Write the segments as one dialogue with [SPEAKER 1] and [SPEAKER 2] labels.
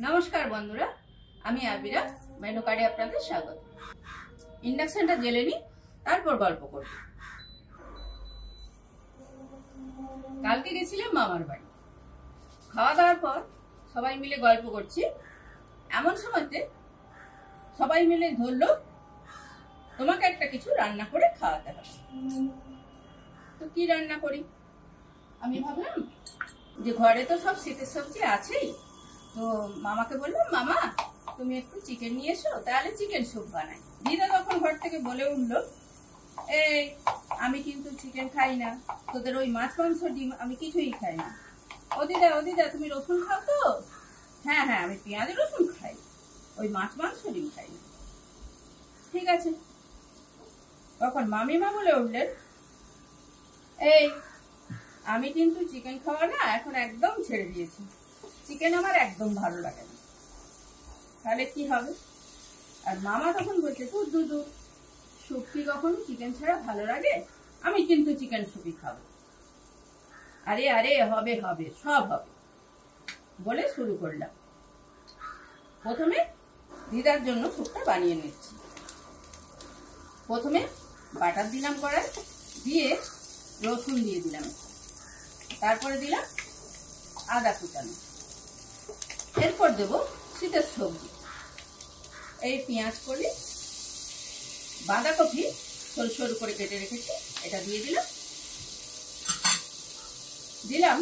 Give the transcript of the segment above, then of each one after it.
[SPEAKER 1] নমস্কার বন্ধুরা, আমি আবিরা মেনু কার্ডে আপনাদের স্বাগত। ইন্ডাকশনটা জ্বেলে নি, তারপর গল্প করব। কালকে গেছিলাম মামার বাড়ি। খাওয়া দাওয়ার পর সবাই মিলে গল্প করছি, এমন সময়তে সবাই মিলে ধরলো তোমাকে একটা কিছু রান্না করে খাওয়াতে হবে। তো কি রান্না করি? আমি ভাবলাম যে ঘরে তো সব শীতের সবজি আছেই, তো মামাকে বললাম, মামা তুমি একটু চিকেন নিয়ে এসো, তাহলে চিকেন স্যুপ বানাই। দিদা তখন ঘর থেকে বলে উঠলো, এই আমি কিন্তু চিকেন খাই না, তোদের ওই মাছ মাংস ডিম আমি কিছুই খাই না। ও দিদা তুমি রসুন খাও তো? হ্যাঁ হ্যাঁ, আমি পেঁয়াজ রসুন খাই, ওই মাছ মাংস ডিম খাই না। ঠিক আছে। তখন মামিমা বলে উঠলেন, এই আমি কিন্তু চিকেন খাওয়া না এখন একদম ছেড়ে দিয়েছি, চিকেন আমার একদম ভালো লাগে না। তাহলে কি হবে? আর মামা তখন বলছে, দূর, স্যুপ কি কখনো চিকেন ছাড়া ভালো লাগে? আমি কিন্তু চিকেন স্যুপই খাবো। আরে আরে হবে হবে, সব হবে বলে শুরু করলাম। প্রথমে দিদার জন্য স্যুপটা বানিয়ে নিচ্ছি। প্রথমে বাটার দিলাম কড়াই, দিয়ে রসুন দিয়ে দিলাম, তারপরে দিলাম আদা কুচানো, এরপর দেবো শীতের সবজি। এই পেঁয়াজ কলি, বাঁধাকপি সরু সরু করে কেটে রেখেছি, এটা দিয়ে দিলাম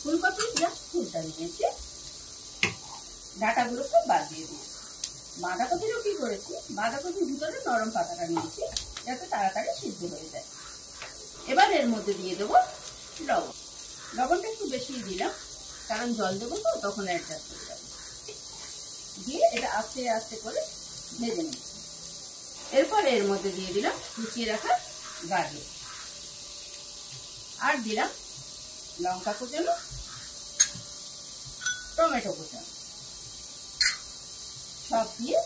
[SPEAKER 1] ফুলকপি জাস্ট ফুলটা নিয়েছি, ডাঁটাগুলো সব বাদ দিয়ে দিয়েছি। বাঁধাকপিরও কি করেছি, বাঁধাকপির ভিতরে নরম পাতাটা নিয়েছি যাতে তাড়াতাড়ি সিদ্ধ হয়ে যায়। এবার এর মধ্যে দিয়ে দেবো লবণটা একটু বেশি দিলাম, কারণ জল দেবো তো তখন অ্যাডজাস্ট হয়ে যাবে। দিয়ে এটা আস্তে আস্তে করে ভেজে নিচ্ছি। এরপর এর মধ্যে দিয়ে দিলাম কুচিয়ে রাখা গাজর, আর দিলাম লঙ্কা কুচানো, টমেটো কুচানো, সব দিয়ে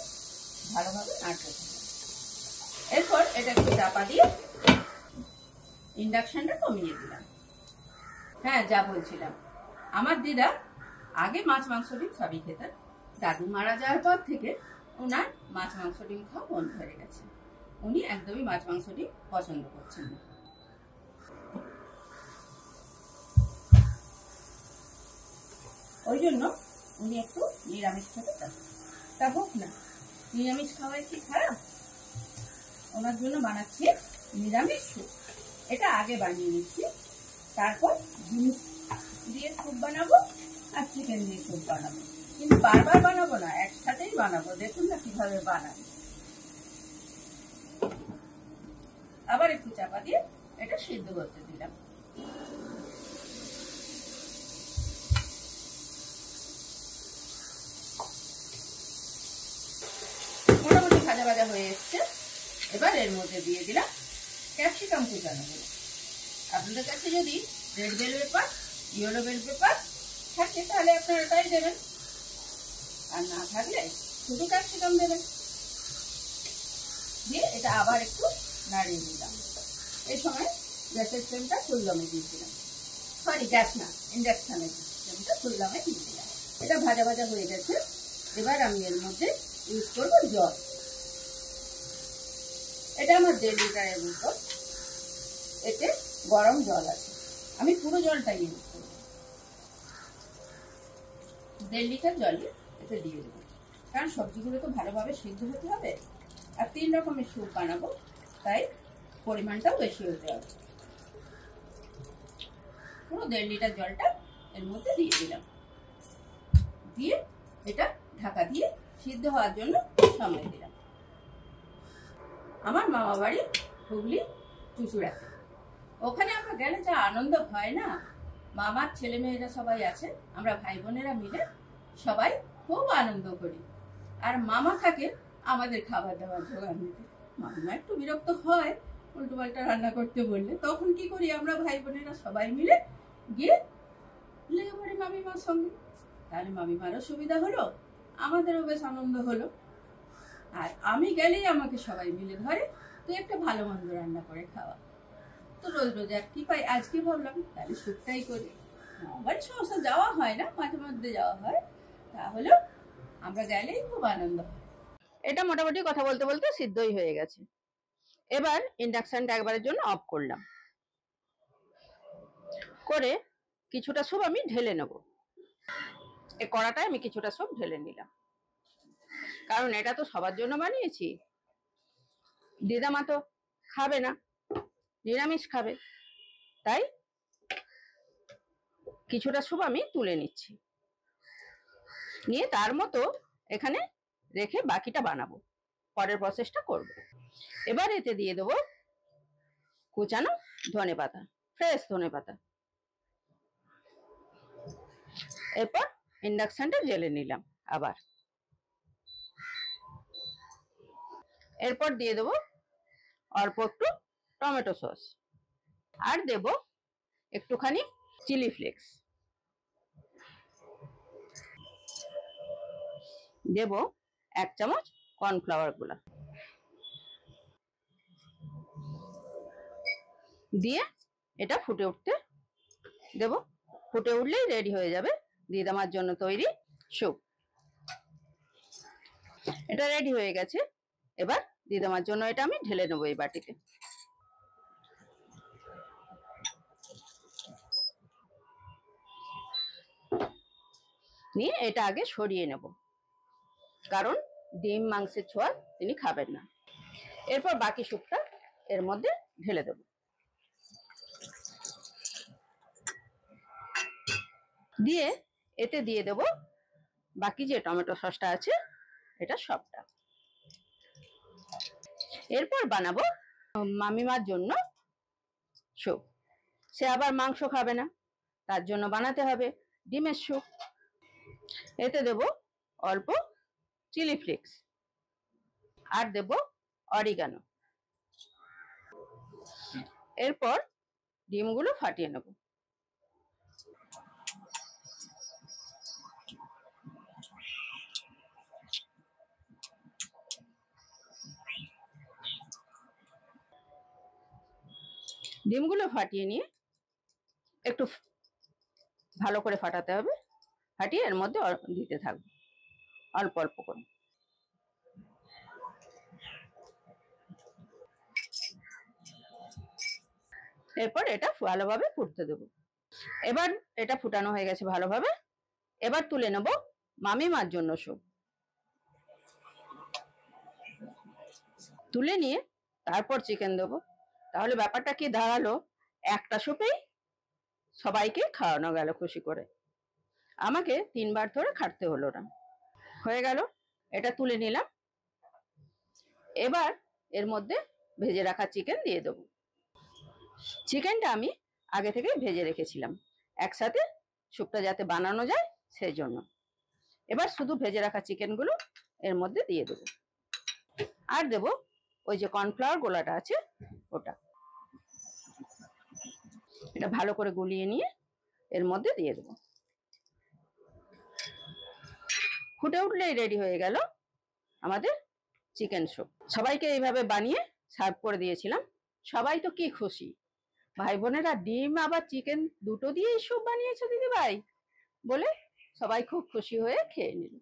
[SPEAKER 1] ভালোভাবে নাড়তে থাকলাম। এরপর এটা একটু চাপা দিয়ে ইন্ডাকশনটা কমিয়ে দিলাম। হ্যাঁ, যা বলছিলাম, আমার দিদা আগে মাছ মাংস ডিম সবই খেতেন। দাদু মারা যাওয়ার পর থেকে ওনার মাছ মাংস ডিম খাওয়া বন্ধ হয়ে গেছে। উনি একদমই মাছ মাংস ডিম পছন্দ করছেন না। ওই জন্য উনি একটু নিরামিষ খেতে চান। তা হোক না, নিরামিষ খাওয়াই কি খারাপ? ওনার জন্য বানাচ্ছি নিরামিষ স্যুপ। এটা আগে বানিয়ে নিচ্ছি, তারপর ডিম দিয়ে স্যুপ বানাবো আর চিকেন দিয়ে স্যুপ বানাবো, কিন্তু বারবার বানাবো না, একসাথেই বানাবো। দেখুন না কিভাবে বানাবো। আবার একটু চাপা দিয়ে এটা সিদ্ধ করতে দিলাম। মোটামুটি ভাজা ভাজা হয়ে এসছে। এবার এর মধ্যে দিয়ে দিলাম ক্যাপসিকাম কুচানো। আপনাদের কাছে যদি red bell pepper, yellow bell pepper থাকে তাহলে আপনারা ওটাই দেবেন, আর না থাকলে শুধু ক্যাপসিকাম দেবেন। দিয়ে এটা আবার একটু নাড়িয়ে দিলাম। এই সময় গ্যাসের ফ্লেমটা ফুল দমে দিয়ে দিলাম, সরি গ্যাস না, ইন্ডাকশনের ফ্লেমটা ফুল দমে দিয়ে দিলাম। এটা ভাজা ভাজা হয়ে গেছে। এবার আমি এর মধ্যে ইউজ করব জল। এটা আমার 1.5 লিটারের মতো, এতে গরম জল আছে, আমি পুরো জলটা ইউজ করব। 1.5 লিটার জল এতে দিয়ে দেবো, কারণ সবজিগুলো তো ভালোভাবে সিদ্ধ হতে হবে, আর 3 রকমের স্যুপ বানাবো, তাই পরিমাণটাও বেশি হতে হবে। পুরো 1.5 লিটার জলটা এর মধ্যে দিয়ে দিলাম, দিয়ে এটা ঢাকা দিয়ে সিদ্ধ হওয়ার জন্য সময় দিলাম। আমার মামা বাড়ি হুগলি চুঁচুড়াতে। ওখানে আমরা গেলে যা আনন্দ হয় না, মামার ছেলে মেয়েরা সবাই আছে, আমরা ভাই বোনেরা মিলে সবাই খুব আনন্দ করি। আর মামা থাকে আমাদের খাবার দাবার জোগান দিতে। মামিমা একটু বিরক্ত হয় উল্টো পাল্টা রান্না করতে বললে, তখন কি করি আমরা ভাই বোনেরা সবাই মিলে গিয়ে লেগে পড়ি মামিমার সঙ্গে। তাহলে মামিমারও সুবিধা হলো, আমাদেরও বেশ আনন্দ হলো। আর আমি গেলেই আমাকে সবাই মিলে ধরে, তুই একটা ভালো মন্দ রান্না করে খাওয়া। তো রোজ রোজ আর কি পাই, আজকে ভাবলাম তাহলে স্যুপটাই করি। বাড়ির সমস্ত যাওয়া হয় না, মাঝে মধ্যে যাওয়া হয়, তাহলে আমরা গেলেই খুব আনন্দ হয়। এটা মোটামুটি কথা বলতে বলতে সিদ্ধই হয়ে গেছে। এবার ইন্ডাকশনটা একবারের জন্য অফ করলাম, করে কিছুটা স্যুপ আমি ঢেলে নেব। এই কড়াটায় আমি কিছুটা স্যুপ ঢেলে নিলাম, কারণ এটা তো সবার জন্য বানিয়েছি। দিদামা তো খাবে না, নিরামিষ খাবে, তাই কিছুটা স্যুপ আমি তুলে নিচ্ছি, নিয়ে তার মতো এখানে রেখে বাকিটা বানাবো, পরের প্রসেসটা করব। এবার এতে দিয়ে দেবো কুচানো ধনেপাতা, ফ্রেশ ধনেপাতা। এরপর ইন্ডাকশনটা জ্বেলে নিলাম আবার। এরপর দিয়ে দেবো অল্প একটু টমেটো সস, আর দেব একটুখানি চিলি ফ্লেক্স, দেব 1 চামচ কর্নফ্লাওয়ার গুলা, দিয়ে এটা ফুটে উঠতে দেব। ফুটে উঠলেই রেডি হয়ে যাবে দিদামার জন্য তৈরি স্যুপ। এটা রেডি হয়ে গেছে। এবার দিদামার জন্য এটা আমি ঢেলে নেবো এই বাটিতে। নিয়ে এটা আগে সরিয়ে নেব, কারণ ডিম মাংসের ছোঁয়া তিনি খাবেন না। এরপর বাকি স্যুপটা এর মধ্যে ঢেলে দেব, দিয়ে এতে দিয়ে দেব বাকি যে টমেটো সসটা আছে এটা সবটা। এরপর বানাবো মামিমার জন্য স্যুপ। সে আবার মাংস খাবে না, তার জন্য বানাতে হবে ডিমের স্যুপ। এতে দেব অল্প চিলি ফ্লেক্স, আর দেব অরিগানো। এরপর ডিমগুলো ফাটিয়ে নেব। ডিমগুলো ফাটিয়ে নিয়ে একটু ভালো করে ফাটাতে হবে, ফাটিয়ে এর মধ্যে দিতে থাকবে অল্প অল্প করে। এরপর এটা ভালোভাবে ফুটতে দেব। এবার এটা ফুটানো হয়ে গেছে ভালোভাবে। এবার তুলে নেব মামিমার জন্য স্যুপ। তুলে নিয়ে তারপর চিকেন দেবো। তাহলে ব্যাপারটা কি দাঁড়ালো, একটা স্যুপেই সবাইকে খাওয়ানো গেল খুশি করে, আমাকে 3 বার ধরে খাটতে হলো না। হয়ে গেল, এটা তুলে নিলাম। এবার এর মধ্যে ভেজে রাখা চিকেন দিয়ে দেবো। চিকেনটা আমি আগে থেকে ভেজে রেখেছিলাম, একসাথে স্যুপটা যাতে বানানো যায় সেই জন্য। এবার শুধু ভেজে রাখা চিকেনগুলো এর মধ্যে দিয়ে দেবো, আর দেব ওই যে কর্নফ্লাওয়ার গোলাটা আছে ওটা। এটা ভালো করে গুলিয়ে নিয়ে এর মধ্যে দিয়ে দেবো। ফুটে উঠলেই রেডি হয়ে গেল আমাদের চিকেন স্যুপ। সবাইকে এইভাবে বানিয়ে সার্ভ করে দিয়েছিলাম। সবাই তো কি খুশি, ভাই বোনেরা ডিম আবার চিকেন দুটো দিয়েই স্যুপ বানিয়েছো দিদি ভাই বলে সবাই খুব খুশি হয়ে খেয়ে নিল।